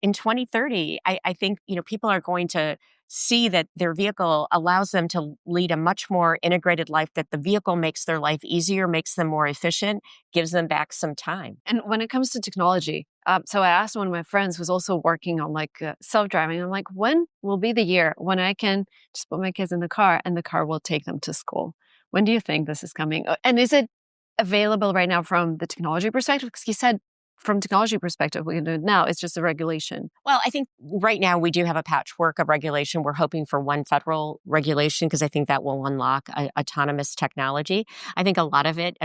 in 2030, I think, people are going to see that their vehicle allows them to lead a much more integrated life, that the vehicle makes their life easier, makes them more efficient, gives them back some time. And when it comes to technology, so I asked one of my friends who's also working on like self-driving. I'm like, when will be the year when I can just put my kids in the car and the car will take them to school? When do you think this is coming? And is it available right now from the technology perspective? Because you said from technology perspective, we can do it now. It's just a regulation. Well, I think right now we do have a patchwork of regulation. We're hoping for one federal regulation because I think that will unlock autonomous technology. I think a lot of it,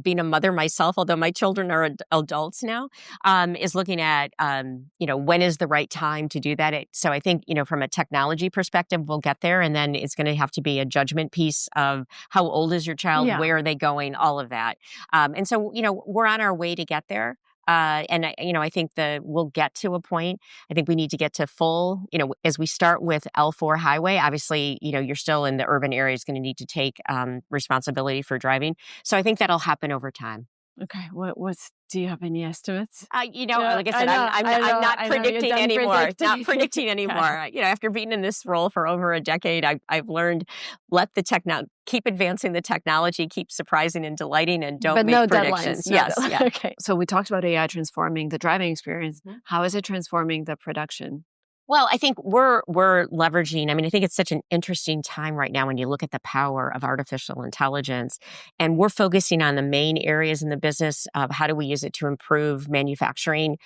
being a mother myself, although my children are adults now, is looking at, when is the right time to do that. So I think, from a technology perspective, we'll get there. And then it's going to have to be a judgment piece of how old is your child, where are they going, all of that. And so, we're on our way to get there. And I think we'll get to a point. I think we need to get to full, as we start with L4 highway, obviously, you're still in the urban areas going to need to take responsibility for driving. So I think that'll happen over time. Okay. Do you have any estimates? Like I said, I'm not predicting anymore. Not predicting anymore. After being in this role for over a decade, I've learned keep advancing the technology, keep surprising and delighting, and don't make predictions. Yes. Yeah. Okay. So we talked about AI transforming the driving experience. Mm-hmm. How is it transforming the production? Well, I think we're leveraging, I think it's such an interesting time right now when you look at the power of artificial intelligence, and we're focusing on the main areas in the business of how do we use it to improve manufacturing.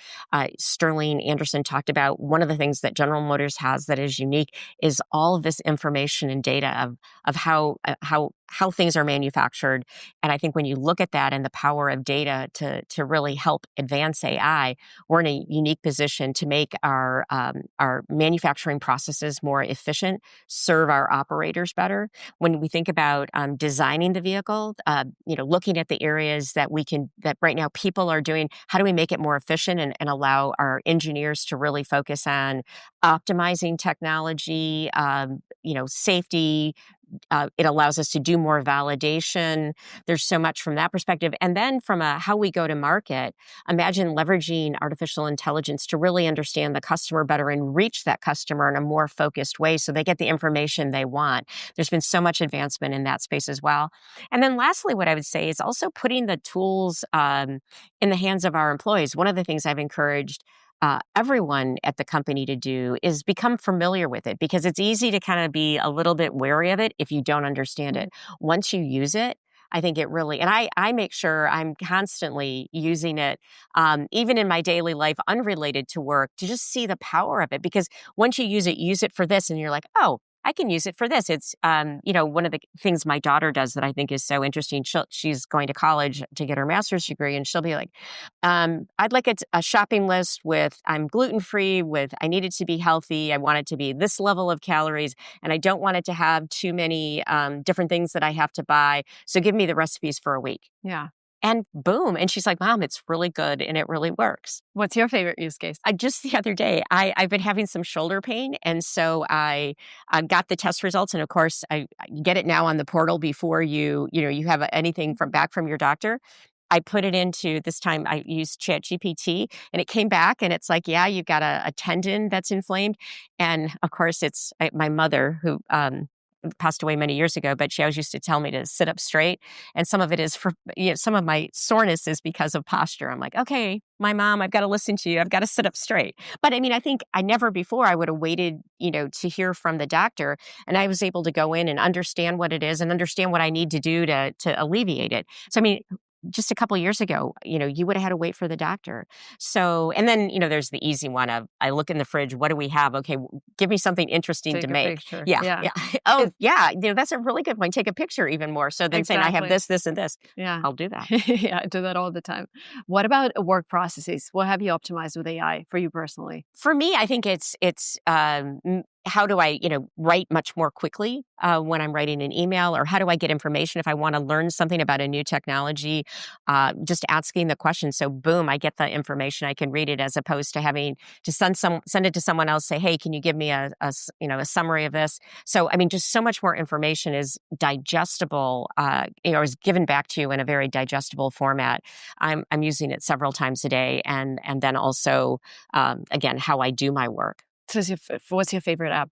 Sterling Anderson talked about one of the things that General Motors has that is unique is all of this information and data of how things are manufactured. And I think when you look at that and the power of data to really help advance AI, we're in a unique position to make our manufacturing processes more efficient, serve our operators better. When we think about designing the vehicle, looking at the areas that right now people are doing, how do we make it more efficient and allow our engineers to really focus on optimizing technology, safety. It allows us to do more validation. There's so much from that perspective. And then from how we go to market, imagine leveraging artificial intelligence to really understand the customer better and reach that customer in a more focused way so they get the information they want. There's been so much advancement in that space as well. And then lastly, what I would say is also putting the tools in the hands of our employees. One of the things I've encouraged everyone at the company to do is become familiar with it, because it's easy to kind of be a little bit wary of it if you don't understand it. Once you use it, I think it really, and I make sure I'm constantly using it, even in my daily life, unrelated to work, to just see the power of it. Because once you use it for this, and you're like, oh, I can use it for this. It's, one of the things my daughter does that I think is so interesting. She's going to college to get her master's degree, and she'll be like, I'd like a shopping list with, I'm gluten-free, with, I need it to be healthy. I want it to be this level of calories, and I don't want it to have too many different things that I have to buy. So give me the recipes for a week. Yeah. And boom. And she's like, Mom, it's really good and it really works. What's your favorite use case? Just the other day, I've been having some shoulder pain. And so I got the test results. And of course, I get it now on the portal before you have anything back from your doctor. I put it into, this time I used ChatGPT, and it came back and it's like, yeah, you've got a tendon that's inflamed. And of course, it's my mother who passed away many years ago, but she always used to tell me to sit up straight. And some of it is some of my soreness is because of posture. I'm like, okay, my mom, I've got to listen to you. I've got to sit up straight. But I think I never before I would have waited, to hear from the doctor. And I was able to go in and understand what it is and understand what I need to do to alleviate it. So, just a couple of years ago, you would have had to wait for the doctor. So, and then, there's the easy one of, I look in the fridge, what do we have? Okay, give me something interesting Take to a make. Picture. Yeah. Oh, yeah. That's a really good one. Take a picture even more. So then saying, I have this, this, and this. Yeah. I'll do that. Yeah, I do that all the time. What about work processes? What have you optimized with AI for you personally? For me, I think it's how do I, write much more quickly when I'm writing an email, or how do I get information if I want to learn something about a new technology? Just asking the question. So boom, I get the information. I can read it as opposed to having to send it to someone else. Say, hey, can you give me a summary of this? So I mean, just so much more information is digestible. Is given back to you in a very digestible format. I'm using it several times a day, and then also again how I do my work. So what's your favorite app?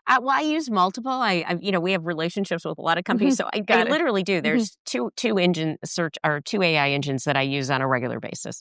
Well, I use multiple. We have relationships with a lot of companies, so I Got it. literally do. Mhm. There's two AI engines that I use on a regular basis.